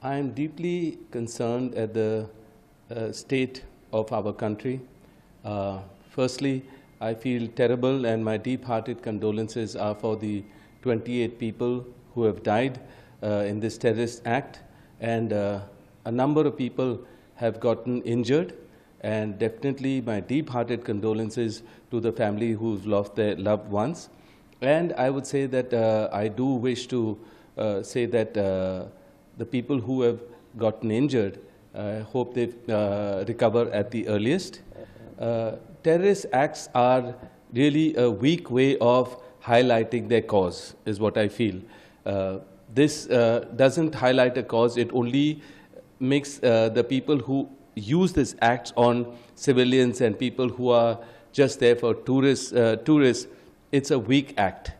I am deeply concerned at the state of our country. Firstly, I feel terrible, and my deep-hearted condolences are for the 28 people who have died in this terrorist act, and a number of people have gotten injured. And definitely my deep-hearted condolences to the family who've lost their loved ones. And I would say that I do wish to say that the people who have gotten injured, I hope they recover at the earliest. Terrorist acts are really a weak way of highlighting their cause, is what I feel. This doesn't highlight a cause, it only makes the people who use these acts on civilians and people who are just there for tourists, it's a weak act.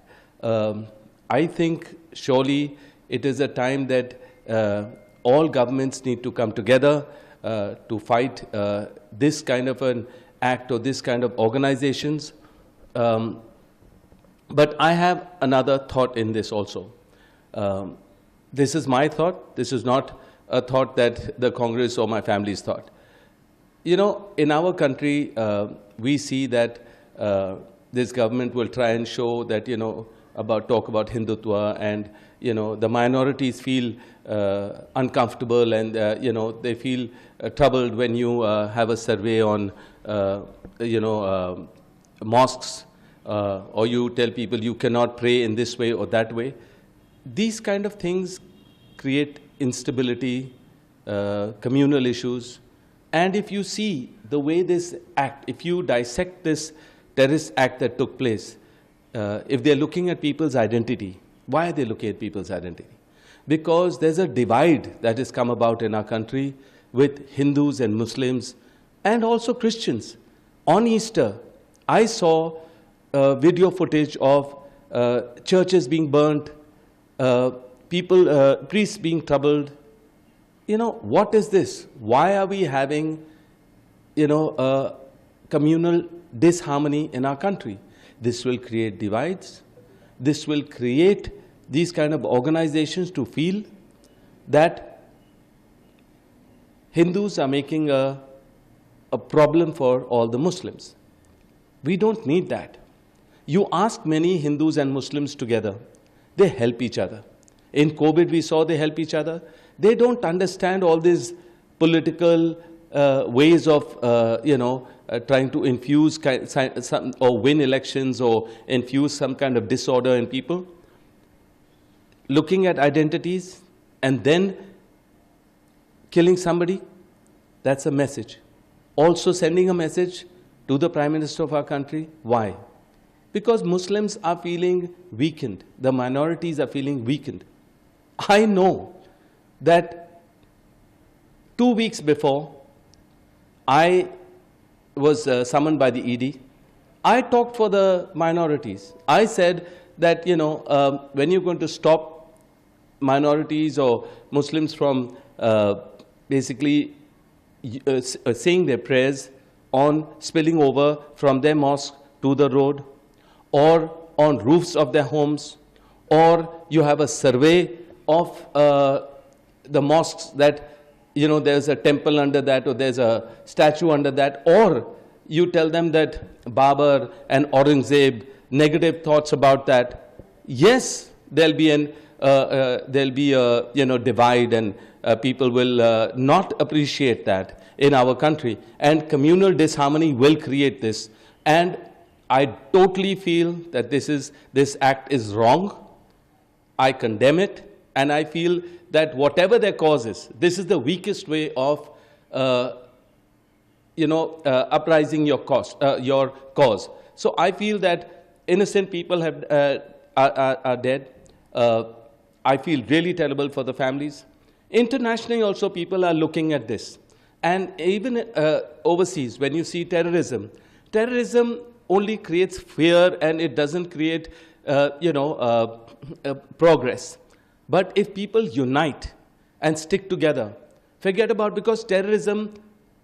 I think surely it is a time that all governments need to come together to fight this kind of an act or this kind of organizations. But I have another thought in this also. This is my thought. This is not a thought that the Congress or my family's thought. You know, in our country, we see that this government will try and show that, talk about Hindutva, and, the minorities feel uncomfortable, and, they feel troubled when you have a survey on, mosques, or you tell people you cannot pray in this way or that way. These kind of things create instability, communal issues. And if you see the way this act, if you dissect this terrorist act that took place, if they're looking at people's identity, why are they looking at people's identity? Because there's a divide that has come about in our country with Hindus and Muslims and also Christians. On Easter, I saw video footage of churches being burnt, priests being troubled. What is this? Why are we having, a communal disharmony in our country? This will create divides. This will create these kind of organizations to feel that Hindus are making a problem for all the Muslims. We don't need that. You ask many Hindus and Muslims together, they help each other. In COVID, we saw they help each other. They don't understand all these political ways of, trying to infuse some, or win elections or infuse some kind of disorder in people. Looking at identities and then killing somebody, that's a message. Also sending a message to the Prime Minister of our country. Why? Because Muslims are feeling weakened. The minorities are feeling weakened. I know that 2 weeks before, I was summoned by the ED. I talked for the minorities. I said that, when you're going to stop minorities or Muslims from basically saying their prayers on spilling over from their mosque to the road, or on roofs of their homes, or you have a survey of the mosques that, there's a temple under that, or there's a statue under that, or you tell them that Babur and Aurangzeb, negative thoughts about that. Yes, there'll be a divide, and people will not appreciate that in our country, and communal disharmony will create this. And I totally feel that this act is wrong. I condemn it, and I feel that whatever their cause is, this is the weakest way of, uprising your cause. So I feel that innocent people are dead. I feel really terrible for the families. Internationally also, people are looking at this. And even overseas, when you see terrorism only creates fear, and it doesn't create, progress. But if people unite and stick together, forget about, because terrorism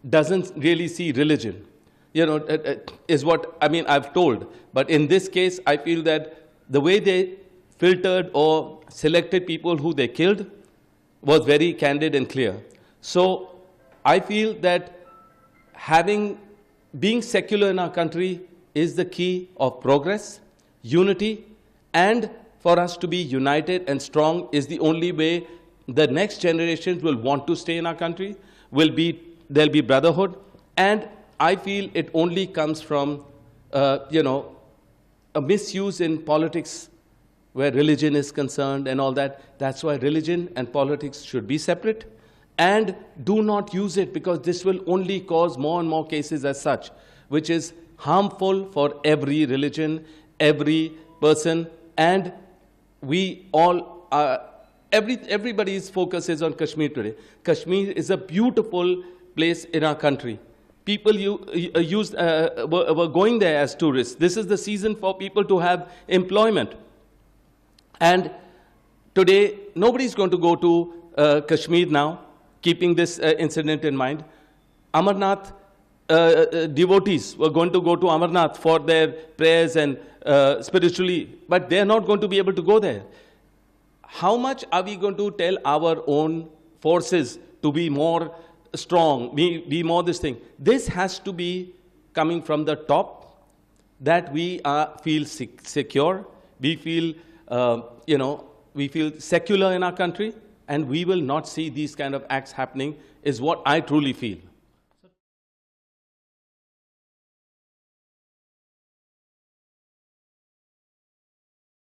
doesn't really see religion, is what, I've told. But in this case, I feel that the way they filtered or selected people who they killed was very candid and clear. So I feel that being secular in our country is the key of progress, unity, and for us to be united and strong is the only way the next generations will want to stay in our country, there'll be brotherhood, and I feel it only comes from, a misuse in politics where religion is concerned and all that. That's why religion and politics should be separate. And do not use it, because this will only cause more and more cases as such, which is harmful for every religion, every person, and we all are, everybody's focus is on Kashmir today. Kashmir is a beautiful place in our country. People were going there as tourists. This is the season for people to have employment. And today, nobody's going to go to Kashmir now, keeping this incident in mind. Amarnath devotees were going to go to Amarnath for their prayers and spiritually, but they're not going to be able to go there. How much are we going to tell our own forces to be more strong, be more this thing? This has to be coming from the top, that we feel secure, we feel, we feel secular in our country, and we will not see these kind of acts happening, is what I truly feel.